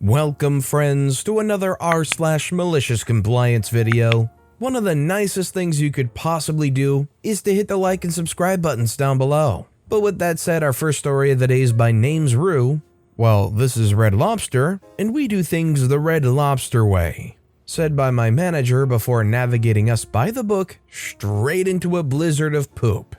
Welcome friends to another r/malicious compliance video. One of the nicest things you could possibly do is to hit the like and subscribe buttons down below. But with that said, our first story of the day is by Names Rue. Well, this is Red Lobster, and we do things the Red Lobster way. Said by my manager before navigating us by the book straight into a blizzard of poop.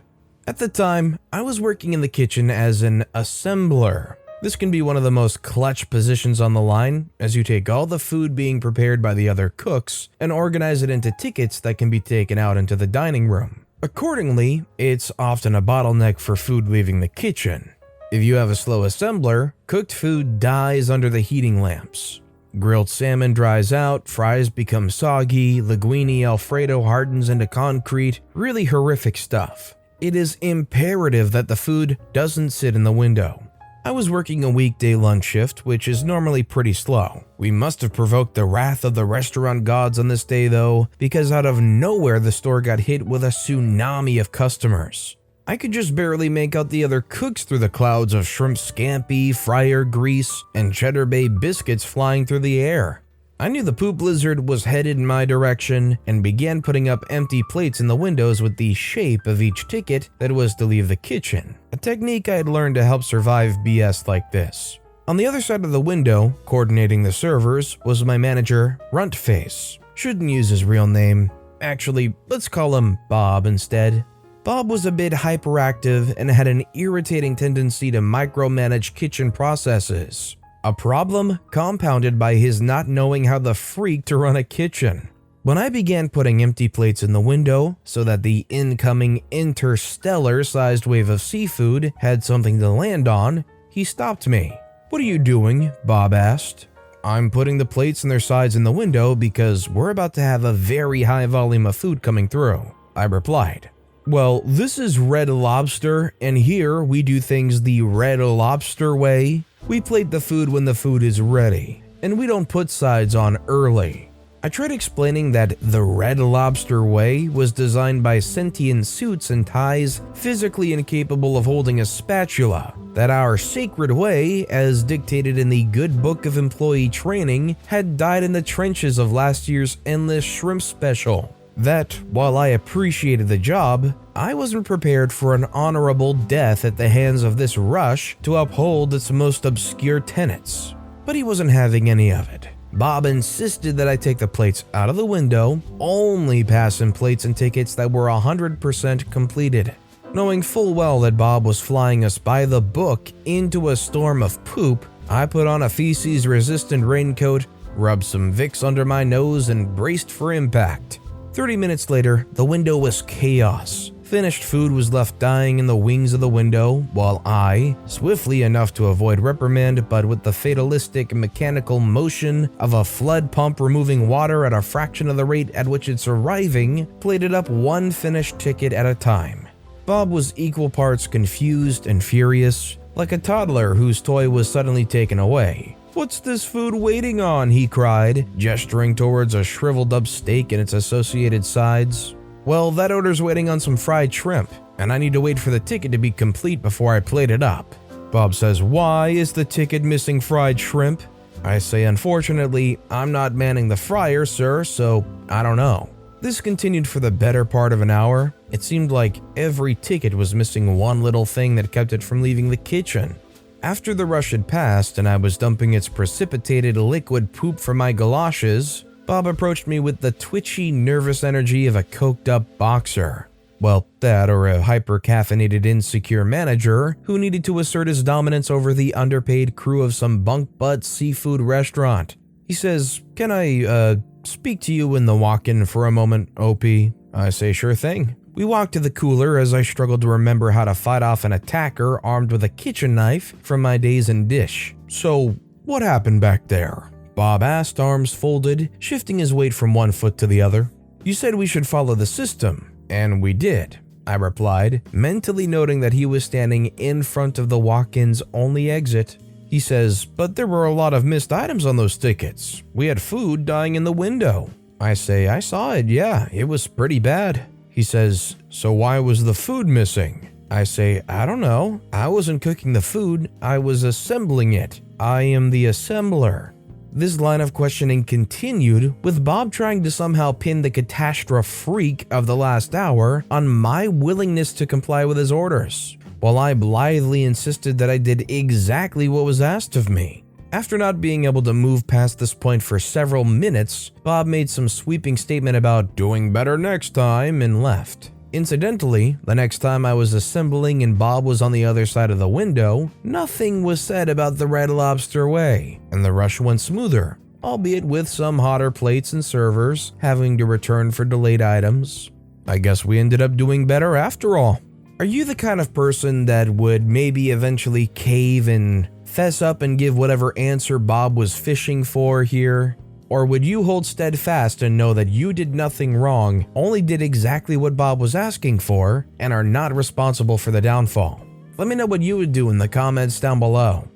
At the time, I was working in the kitchen as an assembler. This can be one of the most clutch positions on the line, as you take all the food being prepared by the other cooks and organize it into tickets that can be taken out into the dining room. Accordingly, it's often a bottleneck for food leaving the kitchen. If you have a slow assembler, cooked food dies under the heating lamps. Grilled salmon dries out, fries become soggy, linguine Alfredo hardens into concrete, really horrific stuff. It is imperative that the food doesn't sit in the window. I was working a weekday lunch shift, which is normally pretty slow. We must have provoked the wrath of the restaurant gods on this day though, because out of nowhere the store got hit with a tsunami of customers. I could just barely make out the other cooks through the clouds of shrimp scampi, fryer grease, and cheddar bay biscuits flying through the air. I knew the poop blizzard was headed in my direction and began putting up empty plates in the windows with the shape of each ticket that was to leave the kitchen, a technique I had learned to help survive BS like this. On the other side of the window, coordinating the servers, was my manager, Runtface. Shouldn't use his real name. Actually, let's call him Bob instead. Bob was a bit hyperactive and had an irritating tendency to micromanage kitchen processes. A problem compounded by his not knowing how the freak to run a kitchen. When I began putting empty plates in the window so that the incoming interstellar-sized wave of seafood had something to land on, he stopped me. "What are you doing?" Bob asked. "I'm putting the plates and their sides in the window because we're about to have a very high volume of food coming through," I replied. "Well, this is Red Lobster, and here we do things the Red Lobster way. We plate the food when the food is ready, and we don't put sides on early." I tried explaining that the Red Lobster way was designed by sentient suits and ties physically incapable of holding a spatula, that our sacred way, as dictated in the Good Book of Employee Training, had died in the trenches of last year's endless shrimp special. That, while I appreciated the job, I wasn't prepared for an honorable death at the hands of this rush to uphold its most obscure tenets. But he wasn't having any of it. Bob insisted that I take the plates out of the window, only pass in plates and tickets that were 100% completed. Knowing full well that Bob was flying us by the book into a storm of poop, I put on a feces-resistant raincoat, rubbed some Vicks under my nose, and braced for impact. 30 minutes later, the window was chaos. Finished food was left dying in the wings of the window, while I, swiftly enough to avoid reprimand but with the fatalistic mechanical motion of a flood pump removing water at a fraction of the rate at which it's arriving, plated up one finished ticket at a time. Bob was equal parts confused and furious, like a toddler whose toy was suddenly taken away. "What's this food waiting on?" he cried, gesturing towards a shriveled up steak and its associated sides. "Well, that order's waiting on some fried shrimp, and I need to wait for the ticket to be complete before I plate it up." Bob says, "Why is the ticket missing fried shrimp?" I say, "Unfortunately, I'm not manning the fryer, sir, so I don't know." This continued for the better part of an hour. It seemed like every ticket was missing one little thing that kept it from leaving the kitchen. After the rush had passed and I was dumping its precipitated liquid poop from my galoshes, Bob approached me with the twitchy, nervous energy of a coked-up boxer. Well, that or a hyper-caffeinated, insecure manager who needed to assert his dominance over the underpaid crew of some bunk-butt seafood restaurant. He says, "Can I, speak to you in the walk-in for a moment, OP?" I say, "Sure thing." We walked to the cooler as I struggled to remember how to fight off an attacker armed with a kitchen knife from my days in Dish. "So, what happened back there?" Bob asked, arms folded, shifting his weight from one foot to the other. "You said we should follow the system, and we did," I replied, mentally noting that he was standing in front of the walk-in's only exit. He says, "But there were a lot of missed items on those tickets. We had food dying in the window." I say, "I saw it, yeah, it was pretty bad." He says, "So why was the food missing?" I say, "I don't know. I wasn't cooking the food, I was assembling it. I am the assembler." This line of questioning continued, with Bob trying to somehow pin the catastrophe freak of the last hour on my willingness to comply with his orders, while I blithely insisted that I did exactly what was asked of me. After not being able to move past this point for several minutes, Bob made some sweeping statement about doing better next time and left. Incidentally, the next time I was assembling and Bob was on the other side of the window, nothing was said about the Red Lobster way, and the rush went smoother, albeit with some hotter plates and servers having to return for delayed items. I guess we ended up doing better after all. Are you the kind of person that would maybe eventually cave and fess up and give whatever answer Bob was fishing for here? Or would you hold steadfast and know that you did nothing wrong, only did exactly what Bob was asking for, and are not responsible for the downfall? Let me know what you would do in the comments down below.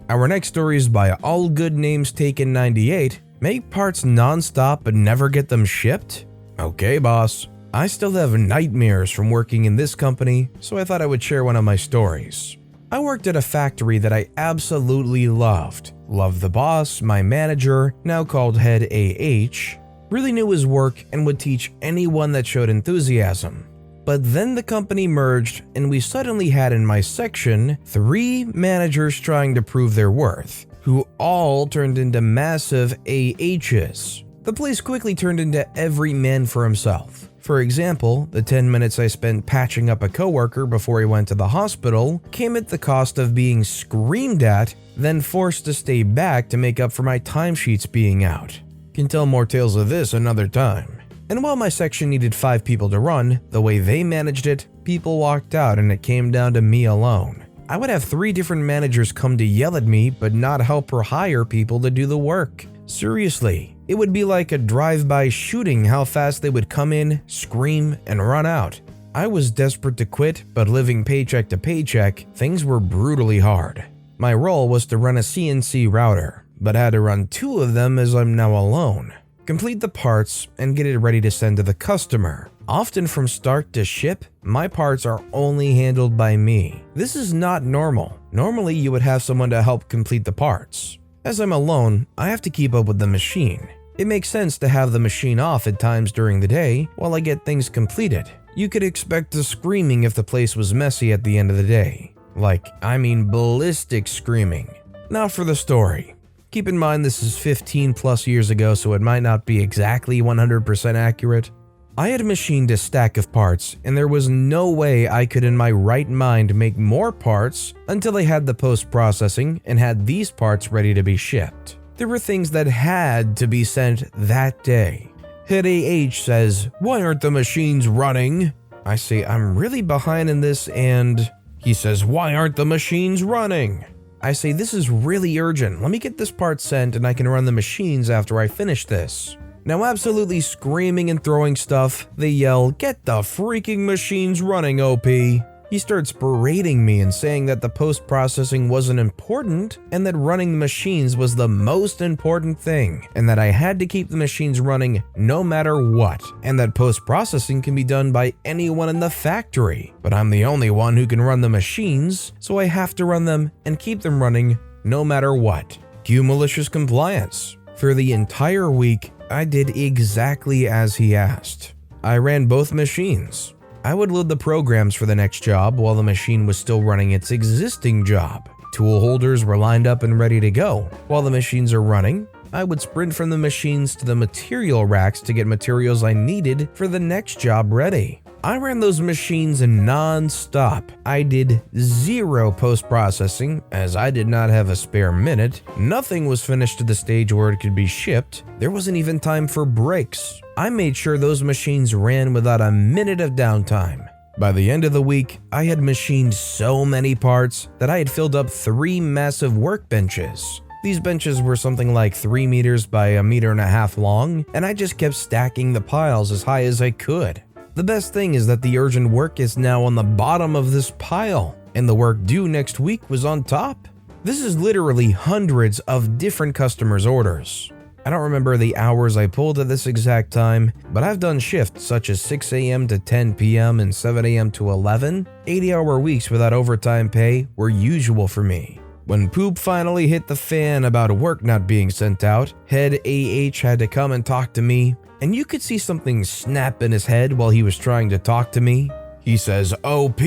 Our next story is by All Good Names Taken 98. Make parts non-stop but never get them shipped? Okay, boss. I still have nightmares from working in this company, so I thought I would share one of my stories. I worked at a factory that I absolutely loved. Loved the boss, my manager, now called Head AH, really knew his work and would teach anyone that showed enthusiasm. But then the company merged and we suddenly had in my section 3 managers trying to prove their worth, who all turned into massive AHs. The place quickly turned into every man for himself. For example, the 10 minutes I spent patching up a coworker before he went to the hospital came at the cost of being screamed at, then forced to stay back to make up for my timesheets being out. Can tell more tales of this another time. And while my section needed 5 people to run, the way they managed it, people walked out and it came down to me alone. I would have 3 different managers come to yell at me but not help or hire people to do the work. Seriously. It would be like a drive-by shooting how fast they would come in, scream, and run out. I was desperate to quit, but living paycheck to paycheck, things were brutally hard. My role was to run a CNC router, but I had to run 2 of them as I'm now alone. Complete the parts and get it ready to send to the customer. Often from start to ship, my parts are only handled by me. This is not normal. Normally you would have someone to help complete the parts. As I'm alone, I have to keep up with the machine. It makes sense to have the machine off at times during the day while I get things completed. You could expect the screaming if the place was messy at the end of the day. Ballistic screaming. Now for the story. Keep in mind this is 15 plus years ago, so it might not be exactly 100% accurate. I had machined a stack of parts, and there was no way I could in my right mind make more parts until I had the post-processing and had these parts ready to be shipped. There were things that had to be sent that day. Head AH says, "Why aren't the machines running?" I say, "I'm really behind in this," and he says, "Why aren't the machines running?" I say, "This is really urgent. Let me get this part sent and I can run the machines after I finish this." Now absolutely screaming and throwing stuff, they yell, "Get the freaking machines running, OP." He starts berating me and saying that the post-processing wasn't important and that running the machines was the most important thing, and that I had to keep the machines running no matter what, and that post-processing can be done by anyone in the factory. But I'm the only one who can run the machines, so I have to run them and keep them running no matter what. Cue malicious compliance. For the entire week, I did exactly as he asked. I ran both machines. I would load the programs for the next job while the machine was still running its existing job. Tool holders were lined up and ready to go. While the machines are running, I would sprint from the machines to the material racks to get materials I needed for the next job ready. I ran those machines non-stop. I did 0 post-processing, as I did not have a spare minute. Nothing was finished to the stage where it could be shipped. There wasn't even time for breaks. I made sure those machines ran without a minute of downtime. By the end of the week, I had machined so many parts that I had filled up 3 massive workbenches. These benches were something like 3 meters by 1.5 meters long, and I just kept stacking the piles as high as I could. The best thing is that the urgent work is now on the bottom of this pile, and the work due next week was on top. This is literally hundreds of different customers' orders. I don't remember the hours I pulled at this exact time, but I've done shifts such as 6 a.m. to 10 p.m. and 7 a.m. to 11. 80-hour weeks without overtime pay were usual for me. When poop finally hit the fan about work not being sent out, head AH had to come and talk to me, and you could see something snap in his head while he was trying to talk to me. He says, OP.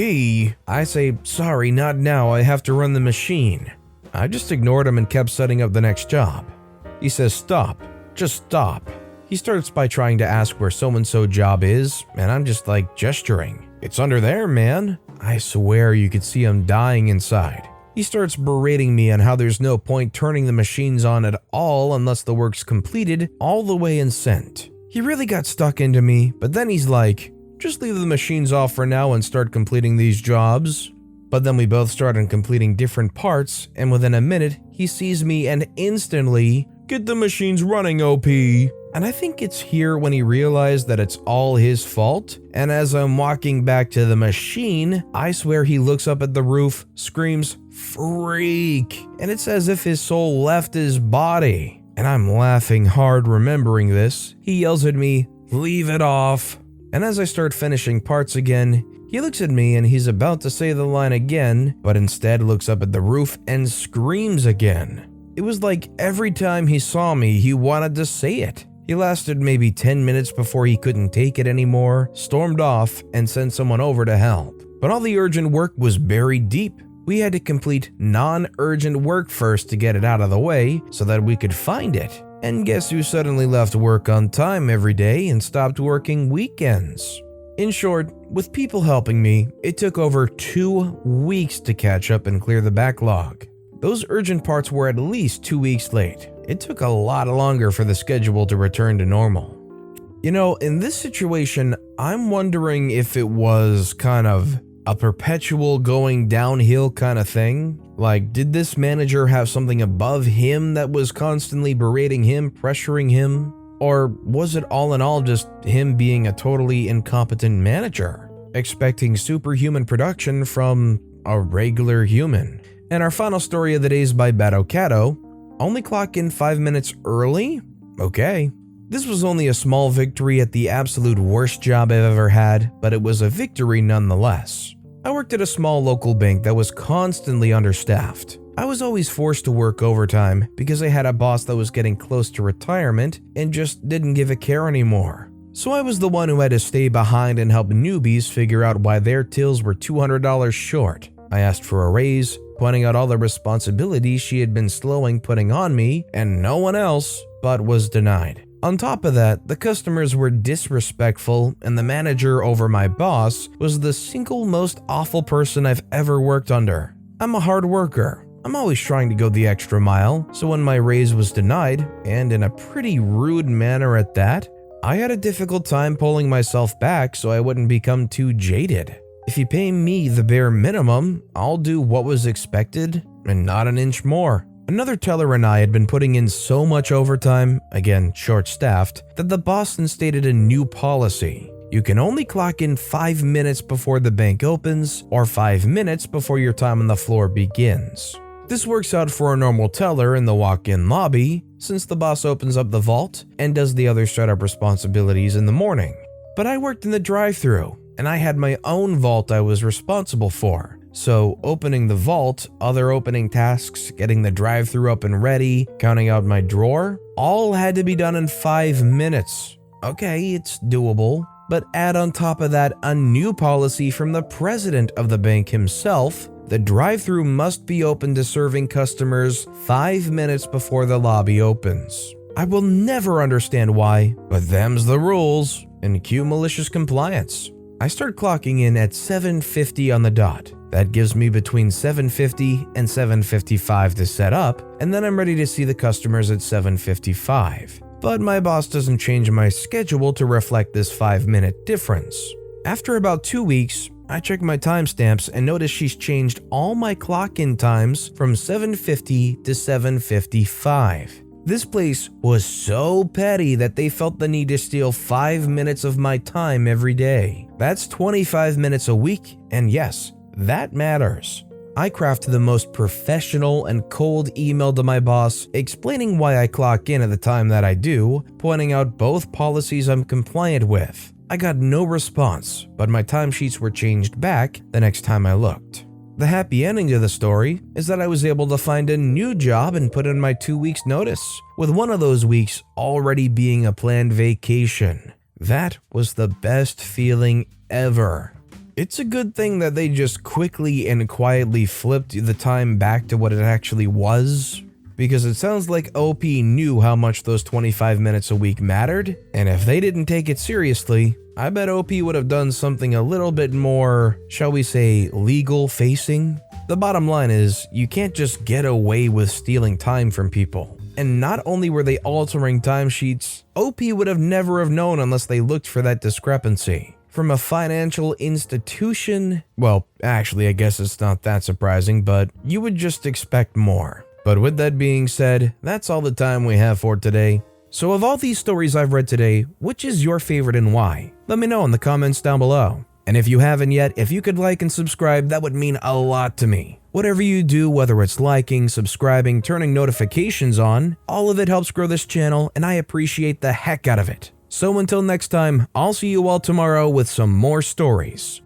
I say, sorry, not now, I have to run the machine. I just ignored him and kept setting up the next job. He says, stop, just stop. He starts by trying to ask where so-and-so job is, and I'm just like gesturing. It's under there, man. I swear you could see him dying inside. He starts berating me on how there's no point turning the machines on at all unless the work's completed all the way and sent. He really got stuck into me, but then he's like, just leave the machines off for now and start completing these jobs. But then we both started completing different parts, and within a minute, he sees me and instantly, get the machines running, OP. And I think it's here when he realized that it's all his fault, and as I'm walking back to the machine, I swear he looks up at the roof, screams, freak, and it's as if his soul left his body. And I'm laughing hard remembering this. He yells at me, leave it off. And as I start finishing parts again, he looks at me and he's about to say the line again, but instead looks up at the roof and screams again. It was like every time he saw me, he wanted to say it. He lasted maybe 10 minutes before he couldn't take it anymore, stormed off, and sent someone over to help. But all the urgent work was buried deep. We had to complete non-urgent work first to get it out of the way so that we could find it. And guess who suddenly left work on time every day and stopped working weekends? In short, with people helping me, it took over 2 weeks to catch up and clear the backlog. Those urgent parts were at least 2 weeks late. It took a lot longer for the schedule to return to normal. You know, in this situation, I'm wondering if it was kind of a perpetual going downhill kind of thing. Like, did this manager have something above him that was constantly berating him, pressuring him? Or was it all in all just him being a totally incompetent manager, expecting superhuman production from a regular human? And our final story of the day is by Badocato. Only clock in 5 minutes early? Okay. This was only a small victory at the absolute worst job I've ever had, but it was a victory nonetheless. I worked at a small local bank that was constantly understaffed. I was always forced to work overtime because I had a boss that was getting close to retirement and just didn't give a care anymore. So I was the one who had to stay behind and help newbies figure out why their tills were $200 short. I asked for a raise, pointing out all the responsibilities she had been slowing putting on me and no one else, but was denied. On top of that, the customers were disrespectful and the manager over my boss was the single most awful person I've ever worked under. I'm a hard worker. I'm always trying to go the extra mile, so when my raise was denied, and in a pretty rude manner at that, I had a difficult time pulling myself back so I wouldn't become too jaded. If you pay me the bare minimum, I'll do what was expected and not an inch more. Another teller and I had been putting in so much overtime, again short-staffed, that the boss instated a new policy. You can only clock in 5 minutes before the bank opens or 5 minutes before your time on the floor begins. This works out for a normal teller in the walk-in lobby, since the boss opens up the vault and does the other setup responsibilities in the morning. But I worked in the drive-thru, and I had my own vault I was responsible for. So opening the vault, other opening tasks, getting the drive-thru up and ready, counting out my drawer, all had to be done in 5 minutes. Okay, it's doable, but add on top of that a new policy from the president of the bank himself. The drive-thru must be open to serving customers 5 minutes before the lobby opens. I will never understand why, but them's the rules, and cue malicious compliance. I start clocking in at 7:50 on the dot. That gives me between 7:50 and 7:55 to set up, and then I'm ready to see the customers at 7:55. But my boss doesn't change my schedule to reflect this 5-minute difference. After about 2 weeks, I check my timestamps and notice she's changed all my clock-in times from 7:50 to 7:55. This place was so petty that they felt the need to steal 5 minutes of my time every day. That's 25 minutes a week, and yes, that matters. I crafted the most professional and cold email to my boss explaining why I clock in at the time that I do, pointing out both policies I'm compliant with. I got no response, but my timesheets were changed back the next time I looked. The happy ending to the story is that I was able to find a new job and put in my 2 weeks notice, with one of those weeks already being a planned vacation. That was the best feeling ever. It's a good thing that they just quickly and quietly flipped the time back to what it actually was, because it sounds like OP knew how much those 25 minutes a week mattered, and if they didn't take it seriously, I bet OP would have done something a little bit more, shall we say, legal facing. The bottom line is, you can't just get away with stealing time from people. And not only were they altering timesheets, OP would have never have known unless they looked for that discrepancy. From a financial institution, well, actually I guess it's not that surprising, but you would just expect more. But with that being said, that's all the time we have for today. So of all these stories I've read today, which is your favorite and why? Let me know in the comments down below. And if you haven't yet, if you could like and subscribe, that would mean a lot to me. Whatever you do, whether it's liking, subscribing, turning notifications on, all of it helps grow this channel and I appreciate the heck out of it. So until next time, I'll see you all tomorrow with some more stories.